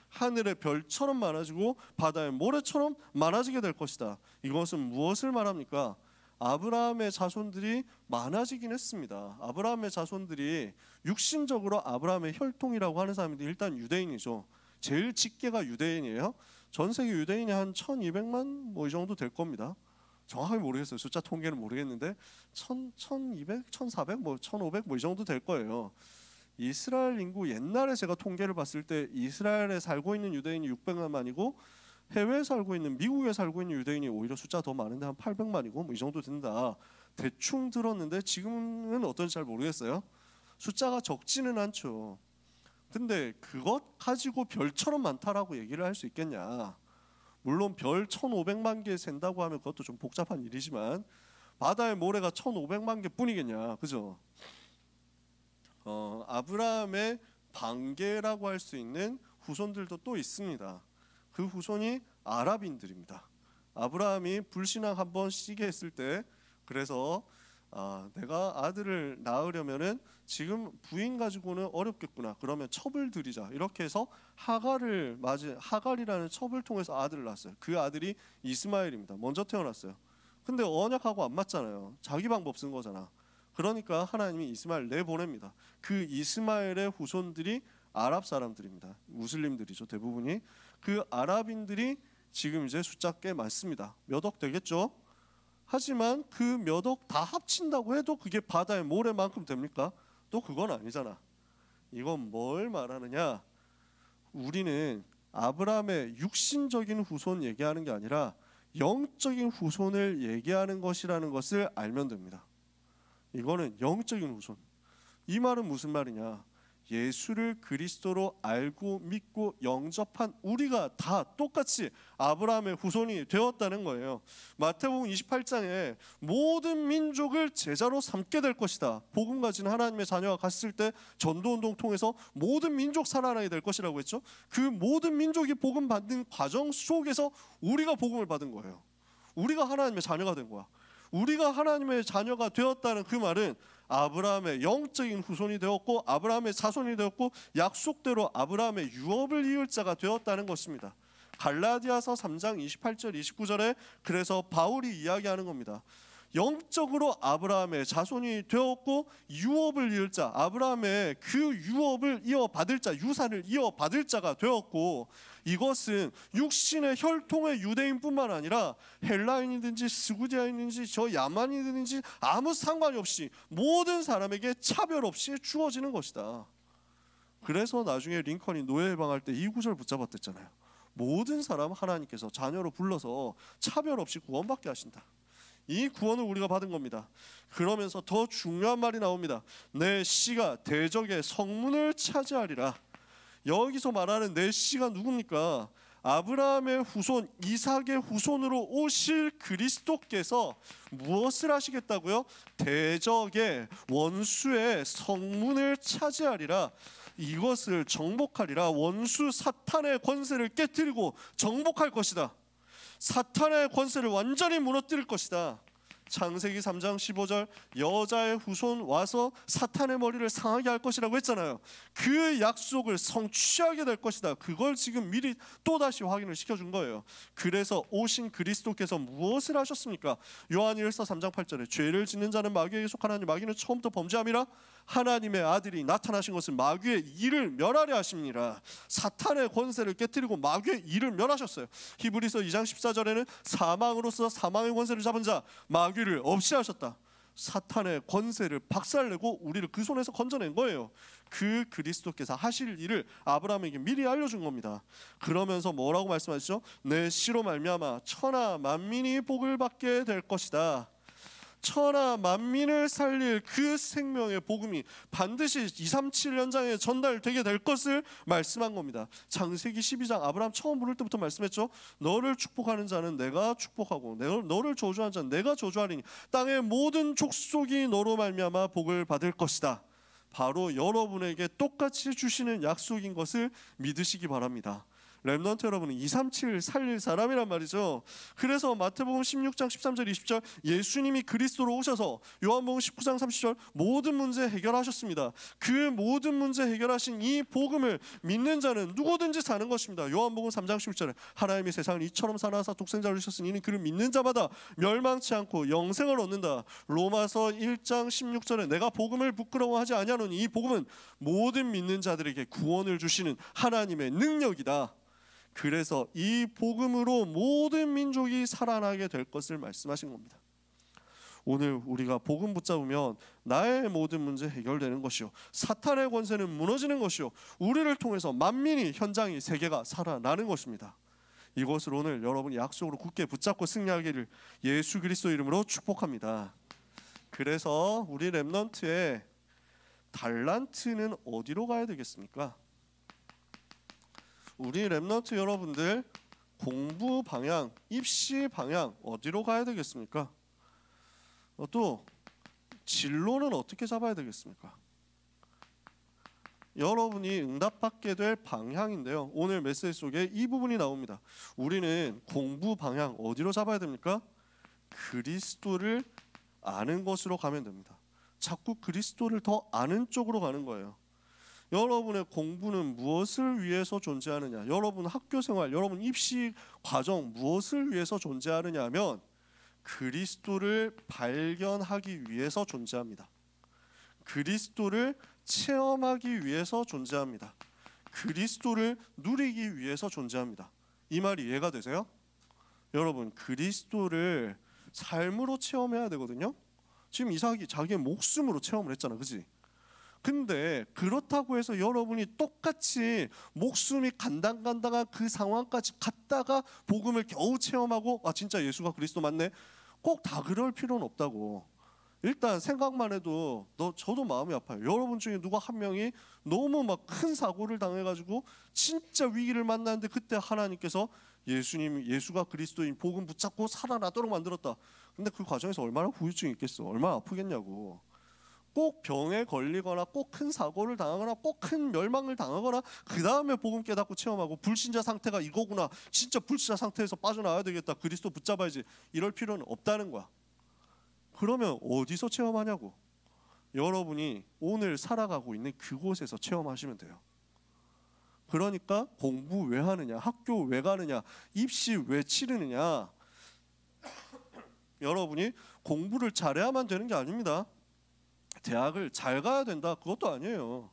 하늘의 별처럼 많아지고 바다의 모래처럼 많아지게 될 것이다. 이것은 무엇을 말합니까? 아브라함의 자손들이 많아지긴 했습니다. 아브라함의 자손들이 육신적으로 아브라함의 혈통이라고 하는 사람들이 일단 유대인이죠. 제일 직계가 유대인이에요. 전 세계 유대인이 한 1200만 뭐 이 정도 될 겁니다. 정확하게 모르겠어요. 숫자 통계는 모르겠는데 1200, 1400, 뭐 1500 뭐 이 정도 될 거예요. 이스라엘 인구 옛날에 제가 통계를 봤을 때 이스라엘에 살고 있는 유대인이 600만이고 해외에 살고 있는 미국에 살고 있는 유대인이 오히려 숫자 더 많은데 한 800만이고 뭐 이 정도 된다. 대충 들었는데 지금은 어떤지 잘 모르겠어요. 숫자가 적지는 않죠. 근데 그것 가지고 별처럼 많다라고 얘기를 할 수 있겠냐? 물론 별 1500만 개 샌다고 하면 그것도 좀 복잡한 일이지만 바다의 모래가 1500만 개 뿐이겠냐? 그죠? 아브라함의 반계라고 할 수 있는 후손들도 또 있습니다. 그 후손이 아랍인들입니다. 아브라함이 불신앙 한번 시게 했을 때 그래서 내가 아들을 낳으려면은 지금 부인 가지고는 어렵겠구나. 그러면 첩을 들이자. 이렇게 해서 하갈이라는 첩을 통해서 아들을 낳았어요. 그 아들이 이스마엘입니다. 먼저 태어났어요. 근데 언약하고 안 맞잖아요. 자기 방법 쓴 거잖아. 그러니까 하나님이 이스마엘 내보냅니다. 그 이스마엘의 후손들이 아랍 사람들입니다. 무슬림들이죠. 대부분이. 그 아랍인들이 지금 이제 숫자 꽤 많습니다. 몇 억 되겠죠? 하지만 그 몇 억 다 합친다고 해도 그게 바다의 모래만큼 됩니까? 또 그건 아니잖아. 이건 뭘 말하느냐? 우리는 아브라함의 육신적인 후손 얘기하는 게 아니라 영적인 후손을 얘기하는 것이라는 것을 알면 됩니다. 이거는 영적인 후손. 이 말은 무슨 말이냐? 예수를 그리스도로 알고 믿고 영접한 우리가 다 똑같이 아브라함의 후손이 되었다는 거예요. 마태복음 28장에 모든 민족을 제자로 삼게 될 것이다. 복음 가진 하나님의 자녀가 갔을 때 전도운동 통해서 모든 민족 살아나게 될 것이라고 했죠. 그 모든 민족이 복음 받는 과정 속에서 우리가 복음을 받은 거예요. 우리가 하나님의 자녀가 된 거야. 우리가 하나님의 자녀가 되었다는 그 말은 아브라함의 영적인 후손이 되었고 아브라함의 자손이 되었고 약속대로 아브라함의 유업을 이을 자가 되었다는 것입니다. 갈라디아서 3장 28절 29절에 그래서 바울이 이야기하는 겁니다. 영적으로 아브라함의 자손이 되었고 유업을 이을 자, 아브라함의 그 유업을 이어받을 자, 유산을 이어받을 자가 되었고 이것은 육신의 혈통의 유대인뿐만 아니라 헬라인이든지 스구디아인이든지 저 야만이든지 아무 상관이 없이 모든 사람에게 차별 없이 주어지는 것이다. 그래서 나중에 링컨이 노예 해방할 때 이 구절 붙잡았댔잖아요. 모든 사람 하나님께서 자녀로 불러서 차별 없이 구원받게 하신다. 이 구원을 우리가 받은 겁니다. 그러면서 더 중요한 말이 나옵니다. 내 씨가 대적의 성문을 차지하리라. 여기서 말하는 내 씨가 누굽니까? 아브라함의 후손 이삭의 후손으로 오실 그리스도께서 무엇을 하시겠다고요? 대적의 원수의 성문을 차지하리라. 이것을 정복하리라. 원수 사탄의 권세를 깨뜨리고 정복할 것이다. 사탄의 권세를 완전히 무너뜨릴 것이다. 창세기 3장 15절 여자의 후손 와서 사탄의 머리를 상하게 할 것이라고 했잖아요. 그 약속을 성취하게 될 것이다. 그걸 지금 미리 또다시 확인을 시켜준 거예요. 그래서 오신 그리스도께서 무엇을 하셨습니까? 요한일서 3장 8절에 죄를 짓는 자는 마귀에게 속하나니 마귀는 처음부터 범죄함이라 하나님의 아들이 나타나신 것은 마귀의 일을 멸하려 하심이라. 사탄의 권세를 깨뜨리고 마귀의 일을 멸하셨어요. 히브리서 2장 14절에는 사망으로서 사망의 권세를 잡은 자 마귀를 없이 하셨다. 사탄의 권세를 박살내고 우리를 그 손에서 건져낸 거예요. 그 그리스도께서 하실 일을 아브라함에게 미리 알려준 겁니다. 그러면서 뭐라고 말씀하시죠? 내 씨로 말미암아 천하 만민이 복을 받게 될 것이다. 천하 만민을 살릴 그 생명의 복음이 반드시 237 현장에 전달되게 될 것을 말씀한 겁니다. 창세기 12장 아브라함 처음 부를 때부터 말씀했죠. 너를 축복하는 자는 내가 축복하고 너를 저주하는 자는 내가 저주하리니 땅의 모든 족속이 너로 말미암아 복을 받을 것이다. 바로 여러분에게 똑같이 주시는 약속인 것을 믿으시기 바랍니다. 렘넌트 여러분은 237 살릴 사람이란 말이죠. 그래서 마태복음 16장 13절 20절 예수님이 그리스도로 오셔서 요한복음 19장 30절 모든 문제 해결하셨습니다. 그 모든 문제 해결하신 이 복음을 믿는 자는 누구든지 사는 것입니다. 요한복음 3장 16절에 하나님이 세상을 이처럼 사랑하사 독생자를 주셨으니 이는 그를 믿는 자마다 멸망치 않고 영생을 얻는다. 로마서 1장 16절에 내가 복음을 부끄러워하지 아니하노니 이 복음은 모든 믿는 자들에게 구원을 주시는 하나님의 능력이다. 그래서 이 복음으로 모든 민족이 살아나게 될 것을 말씀하신 겁니다. 오늘 우리가 복음 붙잡으면 나의 모든 문제 해결되는 것이요 사탄의 권세는 무너지는 것이요 우리를 통해서 만민이 현장이 세계가 살아나는 것입니다. 이것을 오늘 여러분이 약속으로 굳게 붙잡고 승리하기를 예수 그리스도 이름으로 축복합니다. 그래서 우리 렘넌트의 달란트는 어디로 가야 되겠습니까? 우리 렘넌트 여러분들 공부 방향, 입시 방향 어디로 가야 되겠습니까? 또 진로는 어떻게 잡아야 되겠습니까? 여러분이 응답받게 될 방향인데요. 오늘 메시지 속에 이 부분이 나옵니다. 우리는 공부 방향 어디로 잡아야 됩니까? 그리스도를 아는 것으로 가면 됩니다. 자꾸 그리스도를 더 아는 쪽으로 가는 거예요. 여러분의 공부는 무엇을 위해서 존재하느냐? 여러분 학교생활, 여러분 입시 과정 무엇을 위해서 존재하느냐 하면 그리스도를 발견하기 위해서 존재합니다. 그리스도를 체험하기 위해서 존재합니다. 그리스도를 누리기 위해서 존재합니다. 이 말이 이해가 되세요? 여러분 그리스도를 삶으로 체험해야 되거든요. 지금 이삭이 자기의 목숨으로 체험을 했잖아, 그지? 근데 그렇다고 해서 여러분이 똑같이 목숨이 간당간당한 그 상황까지 갔다가 복음을 겨우 체험하고 아 진짜 예수가 그리스도 맞네 꼭 다 그럴 필요는 없다고. 일단 생각만 해도 저도 마음이 아파요. 여러분 중에 누가 한 명이 너무 막 큰 사고를 당해가지고 진짜 위기를 만났는데 그때 하나님께서 예수가 그리스도인 복음 붙잡고 살아나도록 만들었다. 근데 그 과정에서 얼마나 후유증이 있겠어. 얼마나 아프겠냐고. 꼭 병에 걸리거나 꼭 큰 사고를 당하거나 꼭 큰 멸망을 당하거나 그 다음에 복음 깨닫고 체험하고 불신자 상태가 이거구나 진짜 불신자 상태에서 빠져나와야 되겠다 그리스도 붙잡아야지 이럴 필요는 없다는 거야. 그러면 어디서 체험하냐고. 여러분이 오늘 살아가고 있는 그곳에서 체험하시면 돼요. 그러니까 공부 왜 하느냐, 학교 왜 가느냐, 입시 왜 치르느냐. 여러분이 공부를 잘해야만 되는 게 아닙니다. 대학을 잘 가야 된다 그것도 아니에요.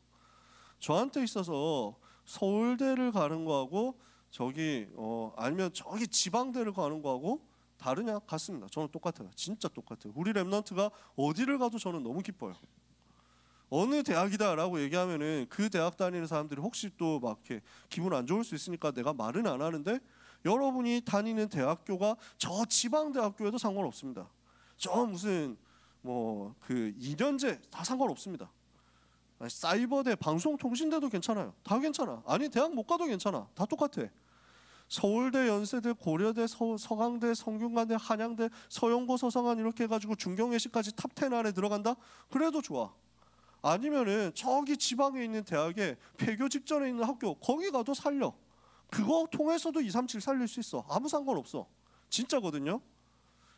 저한테 있어서 서울대를 가는 거하고 아니면 저기 지방대를 가는 거하고 다르냐? 같습니다. 저는 똑같아요. 진짜 똑같아요. 우리 렘넌트가 어디를 가도 저는 너무 기뻐요. 어느 대학이다라고 얘기하면은 그 대학 다니는 사람들이 혹시 또 막 이렇게 기분 안 좋을 수 있으니까 내가 말은 안 하는데 여러분이 다니는 대학교가 저 지방 대학교에도 상관없습니다. 저 무슨 그 2년제 다 상관없습니다. 사이버대, 방송통신대도 괜찮아요. 다 괜찮아. 아니 대학 못 가도 괜찮아. 다 똑같아. 서울대, 연세대, 고려대, 서강대, 성균관대, 한양대, 서영고, 서성한 이렇게 해가지고 중경외시까지 탑10 안에 들어간다? 그래도 좋아. 아니면은 저기 지방에 있는 대학에 폐교 직전에 있는 학교 거기 가도 살려. 그거 통해서도 237 살릴 수 있어. 아무 상관없어. 진짜거든요.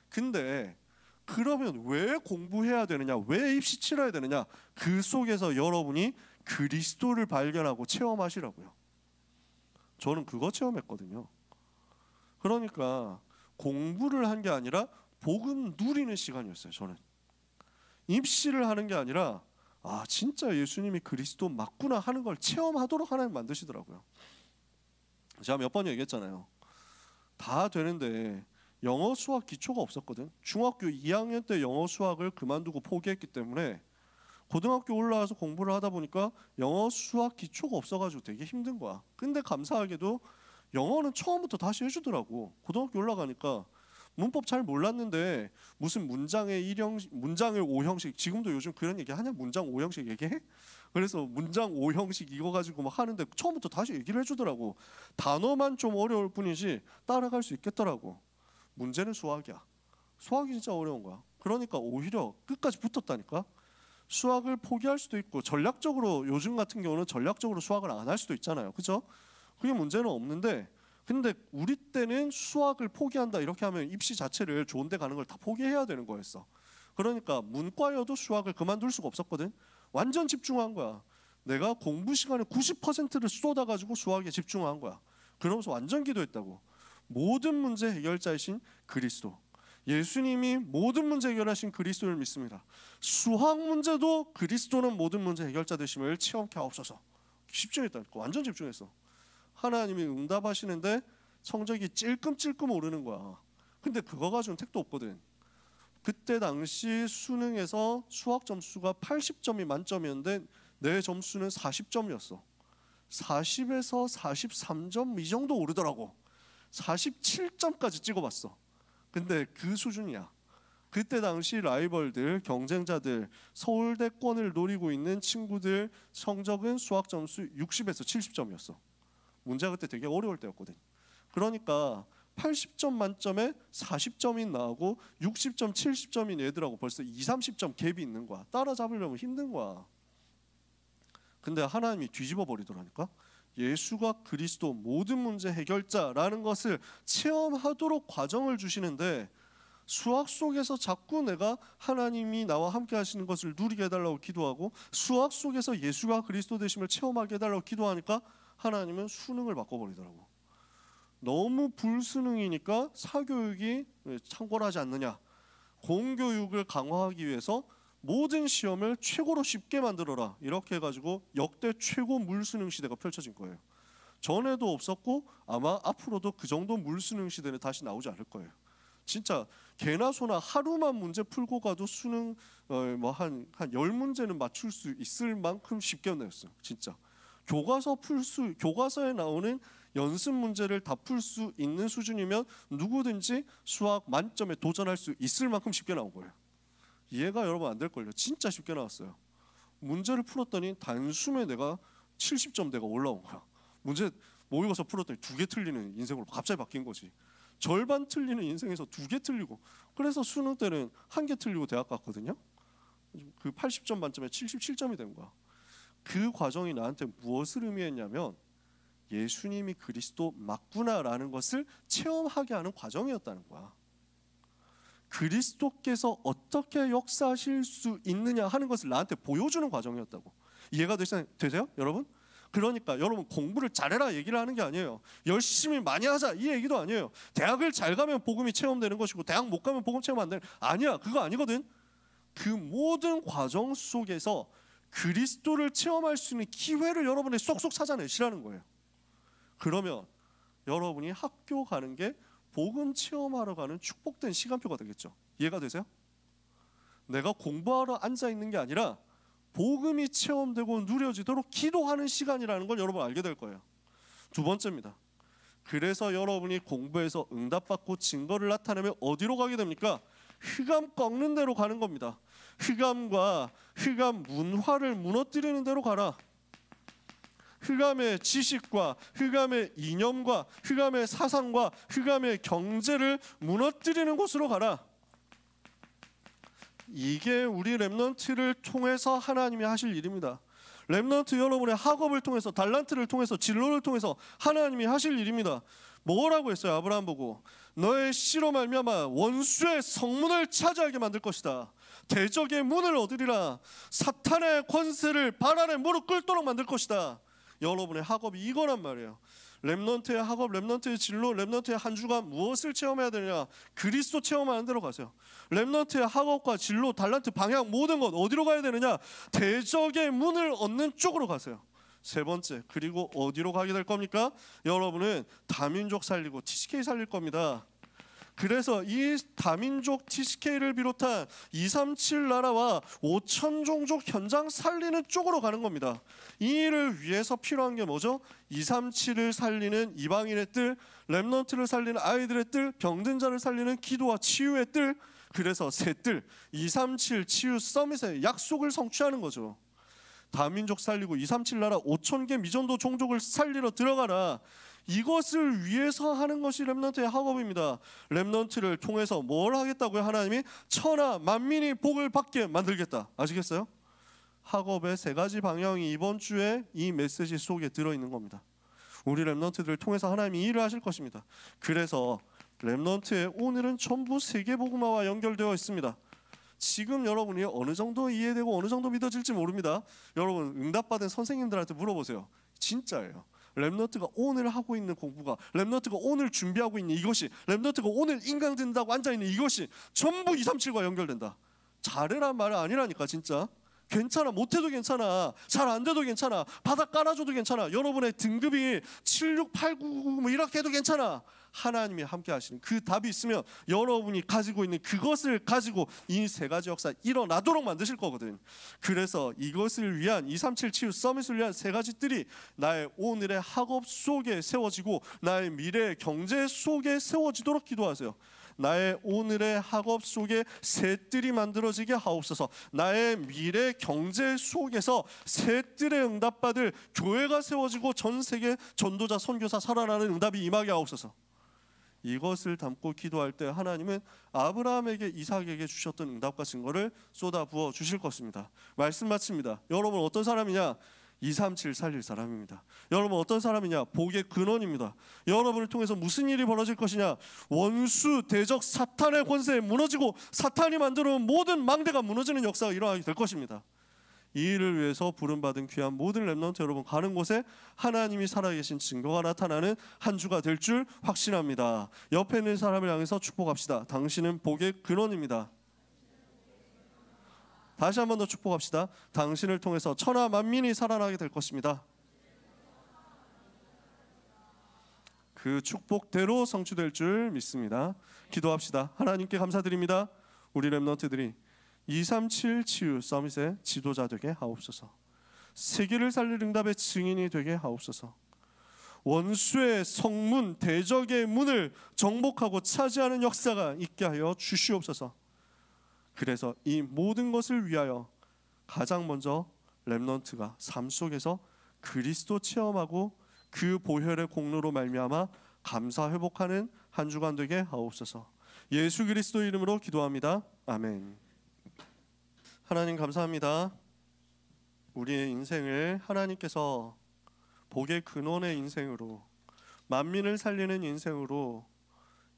근데 그러면 왜 공부해야 되느냐? 왜 입시 치러야 되느냐? 그 속에서 여러분이 그리스도를 발견하고 체험하시라고요. 저는 그거 체험했거든요. 그러니까 공부를 한 게 아니라 복음 누리는 시간이었어요. 저는 입시를 하는 게 아니라 아 진짜 예수님이 그리스도 맞구나 하는 걸 체험하도록 하나님 만드시더라고요. 제가 몇 번 얘기했잖아요. 다 되는데 영어 수학 기초가 없었거든. 중학교 2학년 때 영어 수학을 그만두고 포기했기 때문에 고등학교 올라와서 공부를 하다 보니까 영어 수학 기초가 없어가지고 되게 힘든 거야. 근데 감사하게도 영어는 처음부터 다시 해주더라고. 고등학교 올라가니까 문법 잘 몰랐는데 무슨 문장의 1형식, 문장을 5형식, 지금도 요즘 그런 얘기 하냐? 문장 5형식 얘기해? 그래서 문장 5형식 이거 가지고 막 하는데 처음부터 다시 얘기를 해주더라고. 단어만 좀 어려울 뿐이지 따라갈 수 있겠더라고. 문제는 수학이야. 수학이 진짜 어려운 거야. 그러니까 오히려 끝까지 붙었다니까. 수학을 포기할 수도 있고, 전략적으로 요즘 같은 경우는 전략적으로 수학을 안 할 수도 있잖아요. 그죠? 그게 문제는 없는데, 근데 우리 때는 수학을 포기한다 이렇게 하면 입시 자체를 좋은 데 가는 걸 다 포기해야 되는 거였어. 그러니까 문과여도 수학을 그만둘 수가 없었거든. 완전 집중한 거야. 내가 공부 시간의 90%를 쏟아가지고 수학에 집중한 거야. 그러면서 완전 기도했다고. 모든 문제 해결자이신 그리스도, 예수님이 모든 문제 해결하신 그리스도를 믿습니다. 수학 문제도 그리스도는 모든 문제 해결자 되심을 체험케 하옵소서. 집중했다니까. 완전 집중했어. 하나님이 응답하시는데 성적이 찔끔찔끔 오르는 거야. 근데 그거 가지고는 택도 없거든. 그때 당시 수능에서 수학 점수가 80점이 만점이었는데 내 점수는 40점이었어. 40에서 43점 이 정도 오르더라고. 47점까지 찍어봤어. 근데 그 수준이야. 그때 당시 라이벌들, 경쟁자들, 서울대권을 노리고 있는 친구들 성적은 수학 점수 60에서 70점이었어. 문제가 그때 되게 어려울 때였거든. 그러니까 80점 만점에 40점이 나오고 60점, 70점인 애들하고 벌써 20-30점 갭이 있는 거야. 따라잡으려면 힘든 거야. 근데 하나님이 뒤집어 버리더라니까. 예수가 그리스도 모든 문제 해결자라는 것을 체험하도록 과정을 주시는데, 수학 속에서 자꾸 내가 하나님이 나와 함께 하시는 것을 누리게 해달라고 기도하고 수학 속에서 예수가 그리스도 되심을 체험하게 해달라고 기도하니까 하나님은 수능을 바꿔버리더라고. 너무 불수능이니까 사교육이 창궐하지 않느냐. 공교육을 강화하기 위해서 모든 시험을 최고로 쉽게 만들어라. 이렇게 해가지고 역대 최고 물수능 시대가 펼쳐진 거예요. 전에도 없었고 아마 앞으로도 그 정도 물수능 시대는 다시 나오지 않을 거예요. 진짜 개나 소나 하루만 문제 풀고 가도 수능 한 10문제는 맞출 수 있을 만큼 쉽게 냈어요. 진짜. 교과서에 나오는 연습 문제를 다 풀 수 있는 수준이면 누구든지 수학 만점에 도전할 수 있을 만큼 쉽게 나온 거예요. 이해가 여러분 안 될걸요. 진짜 쉽게 나왔어요. 문제를 풀었더니 단숨에 내가 70점대가 올라온 거야. 문제 모의고사 풀었더니 2개 틀리는 인생으로 갑자기 바뀐 거지. 절반 틀리는 인생에서 2개 틀리고, 그래서 수능 때는 1개 틀리고 대학 갔거든요. 그 80점 만점에 77점이 된 거야. 그 과정이 나한테 무엇을 의미했냐면 예수님이 그리스도 맞구나라는 것을 체험하게 하는 과정이었다는 거야. 그리스도께서 어떻게 역사하실 수 있느냐 하는 것을 나한테 보여주는 과정이었다고. 이해가 되세요? 여러분? 그러니까 여러분 공부를 잘해라 얘기를 하는 게 아니에요. 열심히 많이 하자 이 얘기도 아니에요. 대학을 잘 가면 복음이 체험되는 것이고 대학 못 가면 복음 체험 안 되는, 아니야. 그거 아니거든. 그 모든 과정 속에서 그리스도를 체험할 수 있는 기회를 여러분이 쏙쏙 찾아내시라는 거예요. 그러면 여러분이 학교 가는 게 복음 체험하러 가는 축복된 시간표가 되겠죠. 이해가 되세요? 내가 공부하러 앉아 있는 게 아니라 복음이 체험되고 누려지도록 기도하는 시간이라는 걸 여러분 알게 될 거예요. 두 번째입니다. 그래서 여러분이 공부해서 응답받고 증거를 나타내면 어디로 가게 됩니까? 흑암 꺾는 데로 가는 겁니다. 흑암과 흑암 문화를 무너뜨리는 데로 가라. 흑암의 지식과 흑암의 이념과 흑암의 사상과 흑암의 경제를 무너뜨리는 곳으로 가라. 이게 우리 렘넌트를 통해서 하나님이 하실 일입니다. 렘넌트 여러분의 학업을 통해서, 달란트를 통해서, 진로를 통해서 하나님이 하실 일입니다. 뭐라고 했어요? 아브라함 보고 너의 씨로 말미암아 원수의 성문을 차지하게 만들 것이다. 대적의 문을 얻으리라. 사탄의 권세를 발 아래 무릎 꿇도록 만들 것이다. 여러분의 학업이 이거란 말이에요. 렘넌트의 학업, 렘넌트의 진로, 렘넌트의 한 주간 무엇을 체험해야 되느냐? 그리스도 체험하는 데로 가세요. 렘넌트의 학업과 진로, 달란트, 방향 모든 것 어디로 가야 되느냐? 대적의 문을 얻는 쪽으로 가세요. 세 번째, 그리고 어디로 가게 될 겁니까? 여러분은 다민족 살리고 TCK 살릴 겁니다. 그래서 이 다민족 TCK를 비롯한 237 나라와 5천 종족 현장 살리는 쪽으로 가는 겁니다. 이 일을 위해서 필요한 게 뭐죠? 237을 살리는 이방인의 뜰, 렘넌트를 살리는 아이들의 뜰, 병든 자를 살리는 기도와 치유의 뜰. 그래서 세 뜰, 237 치유 서밋의 약속을 성취하는 거죠. 다민족 살리고 237 나라 5천 개 미전도 종족을 살리러 들어가라. 이것을 위해서 하는 것이 렘넌트의 학업입니다. 렘넌트를 통해서 뭘 하겠다고요? 하나님이 천하 만민이 복을 받게 만들겠다. 아시겠어요? 학업의 세 가지 방향이 이번 주에 이 메시지 속에 들어있는 겁니다. 우리 렘넌트들을 통해서 하나님이 일을 하실 것입니다. 그래서 렘넌트의 오늘은 전부 세계복음화와 연결되어 있습니다. 지금 여러분이 어느 정도 이해되고 어느 정도 믿어질지 모릅니다. 여러분 응답받은 선생님들한테 물어보세요. 진짜예요. 렘넌트가 오늘 하고 있는 공부가, 렘넌트가 오늘 준비하고 있는 이것이, 렘넌트가 오늘 인강 듣는다고 앉아있는 이것이 전부 237과 연결된다. 잘해란 말은 아니라니까. 진짜 괜찮아, 못해도 괜찮아, 잘 안 돼도 괜찮아, 바닥 깔아줘도 괜찮아, 여러분의 등급이 7, 6, 8, 9, 9 뭐 이렇게 해도 괜찮아. 하나님이 함께 하시는 그 답이 있으면 여러분이 가지고 있는 그것을 가지고 이 세 가지 역사 일어나도록 만드실 거거든. 그래서 이것을 위한 237 치유 서밋을 위한 세 가지 뜰이 나의 오늘의 학업 속에 세워지고 나의 미래의 경제 속에 세워지도록 기도하세요. 나의 오늘의 학업 속에 새 뜰이 만들어지게 하옵소서. 나의 미래 경제 속에서 새 뜰에 응답받을 교회가 세워지고 전 세계 전도자 선교사 살아나는 응답이 임하게 하옵소서. 이것을 담고 기도할 때 하나님은 아브라함에게 이삭에게 주셨던 응답과 증거를 쏟아부어 주실 것입니다. 말씀 마칩니다. 여러분 어떤 사람이냐? 237 살릴 사람입니다. 여러분 어떤 사람이냐? 복의 근원입니다. 여러분을 통해서 무슨 일이 벌어질 것이냐? 원수 대적 사탄의 권세에 무너지고 사탄이 만들어온 모든 망대가 무너지는 역사가 일어나게 될 것입니다. 이 일을 위해서 부름받은 귀한 모든 렘넌트 여러분, 가는 곳에 하나님이 살아계신 증거가 나타나는 한 주가 될 줄 확신합니다. 옆에 있는 사람을 향해서 축복합시다. 당신은 복의 근원입니다. 다시 한 번 더 축복합시다. 당신을 통해서 천하 만민이 살아나게 될 것입니다. 그 축복대로 성취될 줄 믿습니다. 기도합시다. 하나님께 감사드립니다. 우리 렘넌트들이 237 치유 서밋의 지도자 되게 하옵소서. 세계를 살릴 응답의 증인이 되게 하옵소서. 원수의 성문 대적의 문을 정복하고 차지하는 역사가 있게 하여 주시옵소서. 그래서 이 모든 것을 위하여 가장 먼저 렘넌트가 삶 속에서 그리스도 체험하고 그 보혈의 공로로 말미암아 감사 회복하는 한 주간 되게 하옵소서. 예수 그리스도 이름으로 기도합니다. 아멘. 하나님 감사합니다. 우리의 인생을 하나님께서 복의 근원의 인생으로, 만민을 살리는 인생으로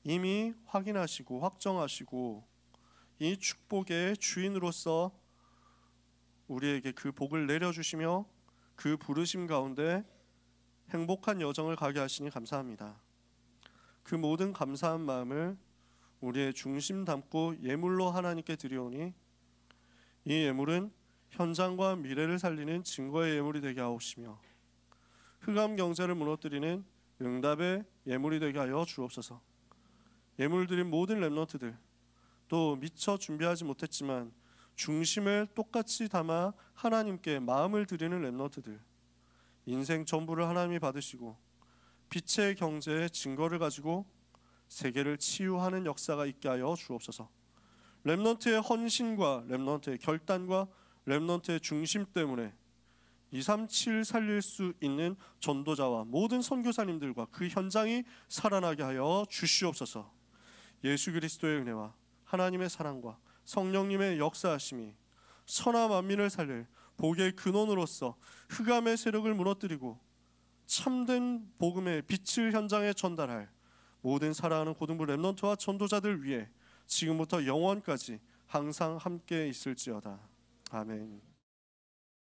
이미 확인하시고 확정하시고 이 축복의 주인으로서 우리에게 그 복을 내려주시며 그 부르심 가운데 행복한 여정을 가게 하시니 감사합니다. 그 모든 감사한 마음을 우리의 중심 담고 예물로 하나님께 드리오니 이 예물은 현장과 미래를 살리는 증거의 예물이 되게 하옵시며 흑암 경제를 무너뜨리는 응답의 예물이 되게 하여 주옵소서. 예물 드린 모든 렘넌트들, 또 미처 준비하지 못했지만 중심을 똑같이 담아 하나님께 마음을 드리는 렘넌트들, 인생 전부를 하나님이 받으시고 빛의 경제의 증거를 가지고 세계를 치유하는 역사가 있게 하여 주옵소서. 렘넌트의 헌신과 렘넌트의 결단과 렘넌트의 중심 때문에 237 살릴 수 있는 전도자와 모든 선교사님들과 그 현장이 살아나게 하여 주시옵소서. 예수 그리스도의 은혜와 하나님의 사랑과 성령님의 역사하심이 천하 만민을 살릴 복의 근원으로서 흑암의 세력을 무너뜨리고 참된 복음의 빛을 현장에 전달할 모든 사랑하는 고등부 렘넌트와 전도자들 위해 지금부터 영원까지 항상 함께 있을지어다. 아멘.